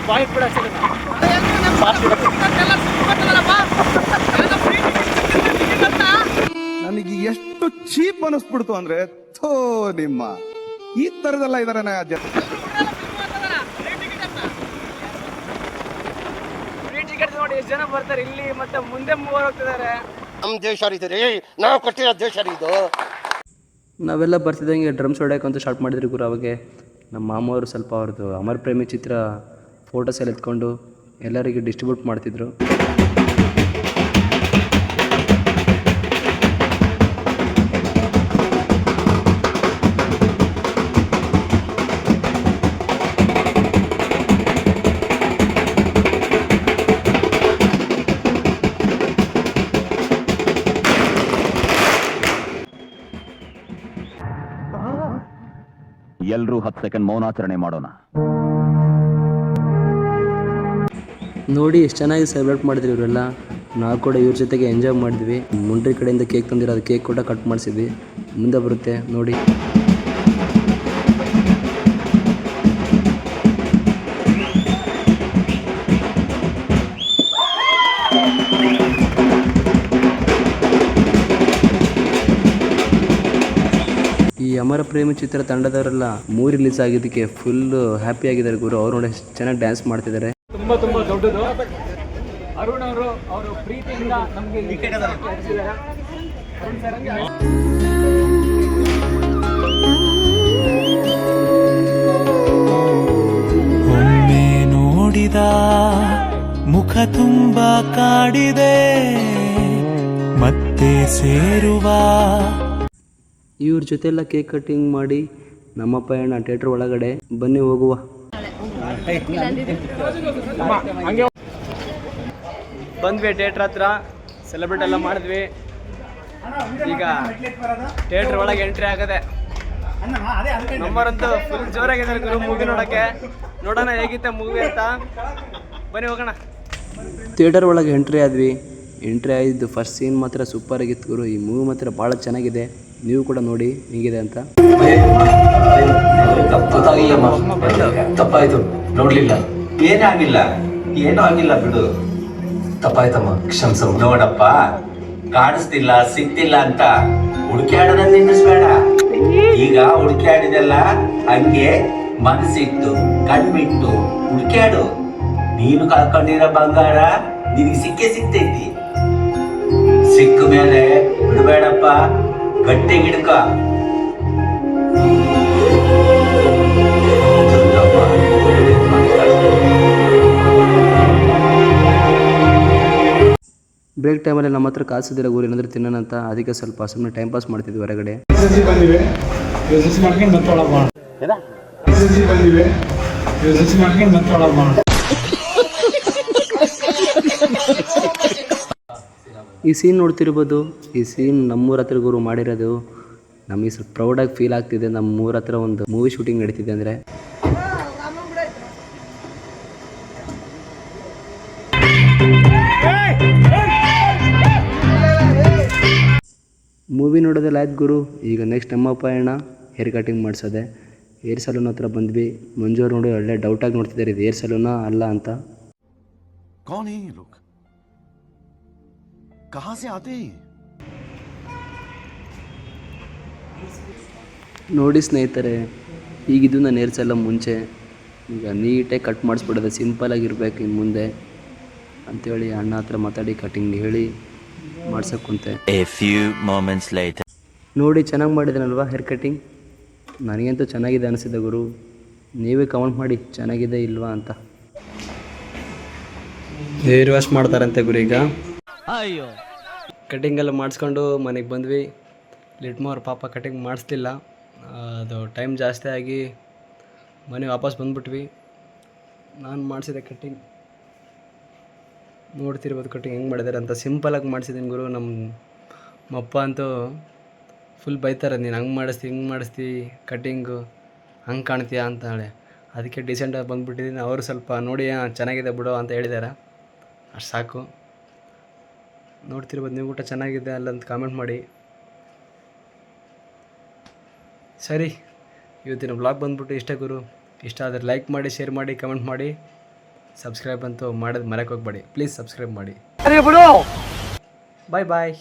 Point ಕೂಡ ಅಷ್ಟೇ ನನಗೆ ಎಷ್ಟು ಚೀಪ್ ಅನಿಸ್ಬಿಡ್ತು ಅಂದ್ರೆ ಥೋ ನಿಮ್ಮ ಈ ತರದೆಲ್ಲ ಇದಾರೆ ನೋಡಿ ಎಷ್ಟು ಜನ ಬರ್ತಾರೆ ಇಲ್ಲಿ ಮತ್ತೆ ಮುಂದೆ ಮೂವರು ಹೋಗ್ತಿದ್ದಾರೆ. ನಮ್ಮ ದೇಶ ರೀ ನಾವು ಕೊಟ್ಟಿರೋ ದೇಶ ಇದು. ನಾವೆಲ್ಲ ಬರ್ತಿದ್ದಂಗೆ ಡ್ರಮ್ಸ್ ಹೊಡ್ಯೋಕ್ಕಂತೂ ಸ್ಟಾರ್ಟ್ ಮಾಡಿದ್ರು ಗುರು. ಅವಾಗೆ ನಮ್ಮ ಮಾಮವರು ಸ್ವಲ್ಪ ಅವ್ರದ್ದು ಅಮರ್ ಪ್ರೇಮಿ ಚಿತ್ರ ಫೋಟೋಸ್ ಎಲ್ಲ ಎತ್ಕೊಂಡು ಎಲ್ಲರಿಗೆ ಡಿಸ್ಟ್ರಿಬ್ಯೂಟ್ ಮಾಡ್ತಿದ್ರು. ಎಲ್ಲರೂ 10 ಸೆಕೆಂಡ್ ಮೌನಾಚರಣೆ ಮಾಡೋಣ. ನೋಡಿ ಎಷ್ಟು ಚೆನ್ನಾಗಿ ಸೆಲೆಬ್ರೇಟ್ ಮಾಡಿದ್ವಿ ಇವರೆಲ್ಲ. ನಾವು ಕೂಡ ಇವ್ರ ಜೊತೆಗೆ ಎಂಜಾಯ್ ಮಾಡಿದ್ವಿ. ಮುಂಡ್ರಿ ಕಡೆಯಿಂದ ಕೇಕ್ ತಂದಿರೋದು ಕೇಕ್ ಕೂಡ ಕಟ್ ಮಾಡಿಸಿದ್ವಿ. ಮುಂದೆ ಬರುತ್ತೆ ನೋಡಿ. ಈ ಅಮರ ಪ್ರೇಮಿ ಚಿತ್ರ ತಂಡದವರೆಲ್ಲ 3 ರಿಲೀಸ್ ಆಗಿದ್ದಕ್ಕೆ ಫುಲ್ ಹ್ಯಾಪಿ ಆಗಿದ್ದಾರೆ ಗುರು. ಅವ್ರು ನೋಡಿ ಚೆನ್ನಾಗಿ ಡ್ಯಾನ್ಸ್ ಮಾಡ್ತಿದ್ದಾರೆ. ತುಂಬಾ ದೊಡ್ಡದು. ಅರುಣ್ ಅವರು ಪ್ರೀತಿಯಿಂದ ನಮಗೆ ಒಮ್ಮೆ ನೋಡಿದ ಮುಖ ತುಂಬ ಕಾಡಿದೆ ಮತ್ತೆ ಸೇರುವ. ಇವ್ರ ಜೊತೆ ಎಲ್ಲ ಕೇಕ್ ಕಟ್ಟಿಂಗ್ ಮಾಡಿ ನಮ್ಮ ಪಯಣ ಥಿಯೇಟ್ರ್ ಒಳಗಡೆ. ಬನ್ನಿ ಹೋಗುವ. ಬಂದ್ವಿ ಥಿಯೇಟ್ರ್ ಹತ್ರ, ಸೆಲೆಬ್ರೇಟ್ ಎಲ್ಲ ಮಾಡಿದ್ವಿ. ಈಗ ಥಿಯೇಟ್ರ್ ಒಳಗೆ ಎಂಟ್ರಿ ಆಗದೆ. ನಮ್ಮರಂತೂ ಫುಲ್ ಜೋರಾಗಿದ್ದಾರೆ ಗುರು ಮೂವಿ ನೋಡೋಕ್ಕೆ. ನೋಡೋಣ ಹೇಗಿತ್ತೆ ಮೂವಿ ಅಂತ. ಬನ್ನಿ ಹೋಗೋಣ. ಥಿಯೇಟರ್ ಒಳಗೆ ಎಂಟ್ರಿ ಆದ್ವಿ. ಎಂಟ್ರಿ ಆಗಿದ್ದು ಫಸ್ಟ್ ಸೀನ್ ಮಾತ್ರ ಸೂಪರ್ ಆಗಿತ್ತು ಗುರು. ಈ ಮೂವಿ ಮಾತ್ರ ಭಾಳ ಚೆನ್ನಾಗಿದೆ. ನೀವು ಕೂಡ ನೋಡಿ ಹೇಗಿದೆ ಅಂತ. ತಪ್ಪಾಯ್ತು, ನೋಡ್ಲಿಲ್ಲ. ಏನಾಗಿಲ್ಲ, ಏನೂ ಆಗಿಲ್ಲ ಬಿಡು. ತಪ್ಪಾಯ್ತಮ್ಮ, ಕ್ಷಮಿಸು. ನೋಡಪ್ಪ, ಕಾಣಿಸ್ತಿಲ್ಲ ಸಿಗ್ತಿಲ್ಲ ಅಂತ ಹುಡುಕ್ಯಾಡೋದನ್ನ ನಿಲ್ಲಿಸ್ಬೇಡ. ಈಗ ಹುಡುಕ್ಯಾಡಿದೆಲ್ಲ ಹಂಗೆ ಮನಸ್ಸಿಟ್ಟು ಕಣ್ಬಿಟ್ಟು ಹುಡುಕ್ಯಾಡು. ನೀನು ಕಳ್ಕೊಂಡಿರೋ ಬಂಗಾರ ನಿನಗೆ ಸಿಗ್ತೈತಿ. ಸಿಕ್ಕ ಮೇಲೆ ಬಿಡಬೇಡಪ್ಪ, ಗಟ್ಟಿ ಗಿಡಕ. ಬ್ರೇಕ್ ಟೈಮಲ್ಲಿ ನಮ್ಮ ಹತ್ರ ಕಾಸಿದ್ದೀರ ಗುರು ಏನಾದರೂ ತಿನ್ನೋಣ ಅಂತ. ಅದಕ್ಕೆ ಸ್ವಲ್ಪ ಸುಮ್ಮನೆ ಟೈಮ್ ಪಾಸ್ ಮಾಡ್ತಿದ್ವಿ ಹೊರಗಡೆ. ಈ ಸೀನ್ ನೋಡ್ತಿರ್ಬೋದು. ಈ ಸೀನ್ ನಮ್ಮೂರ ಹತ್ರ ಗುರು ಮಾಡಿರೋದು. ನಮಗೆ ಸ್ವಲ್ಪ ಪ್ರೌಡಾಗಿ ಫೀಲ್ ಆಗ್ತಿದೆ. ನಮ್ಮೂರ ಹತ್ರ ಒಂದು ಮೂವಿ ಶೂಟಿಂಗ್ ನಡೀತಿದೆ ಅಂದರೆ. ಮೂವಿ ನೋಡೋದೆಲ್ಲ ಆಯ್ತು ಗುರು. ಈಗ ನೆಕ್ಸ್ಟ್ ನಮ್ಮ ಪಯಣ ಹೇರ್ ಕಟಿಂಗ್ ಮಾಡಿಸೋದೆ. ಏರ್ ಸಲೂನ್ ಹತ್ರ ಬಂದ್ವಿ. ಮಂಜೂರು ನೋಡಿ ಒಳ್ಳೆ ಡೌಟಾಗಿ ನೋಡ್ತಿದ್ದಾರೆ, ಇದು ಏರ್ ಸಲೂನಾ ಅಲ್ಲ ಅಂತ. ನೋಡಿ ಸ್ನೇಹಿತರೆ, ಈಗಿದ್ದು ನಾನು ಏರ್ಸ್ ಎಲ್ಲ ಮುಂಚೆ. ಈಗ ನೀಟಾಗಿ ಕಟ್ ಮಾಡಿಸ್ಬಿಡೋದು, ಸಿಂಪಲಾಗಿರ್ಬೇಕು ಇನ್ನು ಮುಂದೆ ಅಂಥೇಳಿ ಅಣ್ಣ ಹತ್ರ ಮಾತಾಡಿ ಕಟಿಂಗ್ ಹೇಳಿ ಮಾಡ್ಸೋಕೆ ಕುಂತೆ. ನೋಡಿ ಚೆನ್ನಾಗಿ ಮಾಡಿದ್ದೀನಲ್ವಾ ಹೇರ್ ಕಟಿಂಗ್. ನನಗಂತೂ ಚೆನ್ನಾಗಿದೆ ಅನಿಸಿದೆ ಗುರು. ನೀವೇ ಕಮೆಂಟ್ ಮಾಡಿ ಚೆನ್ನಾಗಿದೆ ಇಲ್ವಾ ಅಂತ. ಹೇರ್ ವಾಶ್ ಮಾಡ್ತಾರಂತೆ ಗುರು. ಈಗ ಕಟಿಂಗ್ ಎಲ್ಲ ಮಾಡಿಸ್ಕೊಂಡು ಮನೆಗೆ ಬಂದ್ವಿ. ಲಿಟ್ಮೋರ್ ಪಾಪ ಕಟಿಂಗ್ ಮಾಡಿಸ್ಲಿಲ್ಲ, ಅದು ಟೈಮ್ ಜಾಸ್ತಿ ಆಗಿ ಮನೆಗೆ ವಾಪಸ್ ಬಂದುಬಿಟ್ವಿ. ನಾನು ಮಾಡಿಸಿದೆ ಕಟ್ಟಿಂಗ್. ನೋಡ್ತಿರ್ಬೋದು ಕಟ್ಟಿಂಗ್ ಹೆಂಗೆ ಮಾಡಿದ್ದಾರೆ ಅಂತ. ಸಿಂಪಲಾಗಿ ಮಾಡಿಸಿದ್ದೀನಿ ಗುರು. ನಮ್ಮಪ್ಪ ಅಂತೂ ಫುಲ್ ಬೈತಾರೆ, ನೀನು ಹಂಗೆ ಮಾಡಿಸ್ತಿ ಹಿಂಗೆ ಮಾಡಿಸ್ತಿ ಕಟ್ಟಿಂಗು ಹಂಗೆ ಕಾಣ್ತೀಯಾ ಅಂತ ಹೇಳಿ. ಅದಕ್ಕೆ ಡಿಸೆಂಟಾಗಿ ಬಂದುಬಿಟ್ಟಿದ್ದೀನಿ. ಅವರು ಸ್ವಲ್ಪ ನೋಡಿ ಚೆನ್ನಾಗಿದೆ ಬಿಡು ಅಂತ ಹೇಳಿದ್ದಾರೆ, ಅಷ್ಟು ಸಾಕು. ನೋಡ್ತಿರ್ಬೋದು ನೀವು ಊಟ ಚೆನ್ನಾಗಿದೆ ಅಲ್ಲ ಅಂತ ಕಾಮೆಂಟ್ ಮಾಡಿ. ಸರಿ, ಇವತ್ತಿನ ಬ್ಲಾಗ್ ಬಂದುಬಿಟ್ಟು ಇಷ್ಟ ಗುರು. ಇಷ್ಟ ಆದರೆ ಲೈಕ್ ಮಾಡಿ, ಶೇರ್ ಮಾಡಿ, ಕಮೆಂಟ್ ಮಾಡಿ. ಸಬ್ಸ್ಕ್ರೈಬ್ ಅಂತೂ ಮಾಡೋದು ಮರೆಯೋಕೆ ಹೋಗ್ಬೇಡಿ, ಪ್ಲೀಸ್ ಸಬ್ಸ್ಕ್ರೈಬ್ ಮಾಡಿ. ಬಾಯ್ ಬಾಯ್.